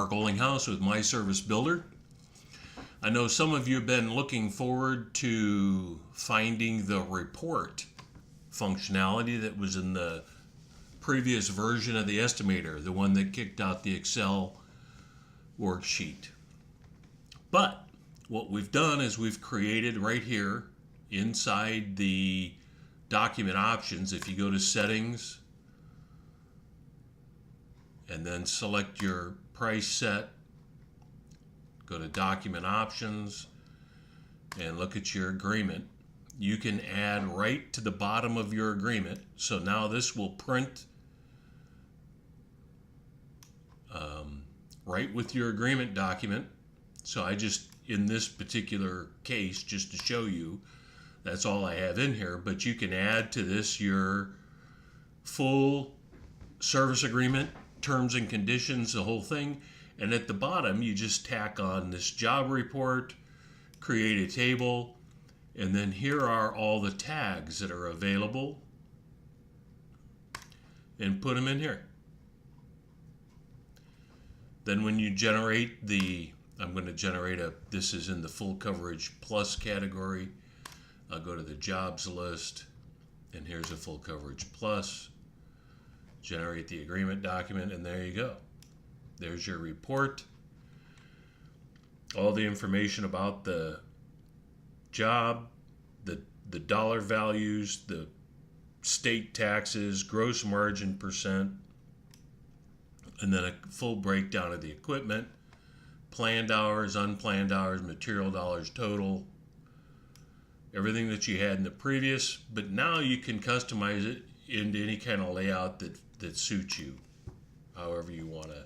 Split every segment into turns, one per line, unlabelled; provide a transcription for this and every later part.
Mark Ollinghouse with My Service Builder. I know some of you have been looking forward to finding the report functionality that was in the previous version of the estimator, the one that kicked out the Excel worksheet. But what we've done is we've created right here inside the document options, if you go to settings and then select your price set, go to document options and look at your agreement, you can add right to the bottom of your agreement. So now this will print right with your agreement document. So I just, in this particular case, just to show you, that's all I have in here, but you can add to this your full service agreement, terms and conditions, the whole thing. And at the bottom, you just tack on this job report, create a table, and then here are all the tags that are available, and put them in here. Then when you generate I'm going to generate this is in the full coverage plus category. I'll go to the jobs list, and here's a full coverage plus. Generate the agreement document, and there you go. There's your report. All the information about the job, the dollar values, the state taxes, gross margin percent, and then a full breakdown of the equipment, planned hours, unplanned hours, material dollars total, everything that you had in the previous, but now you can customize it into any kind of layout that suits you, however you want to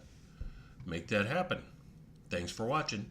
make that happen. Thanks for watching.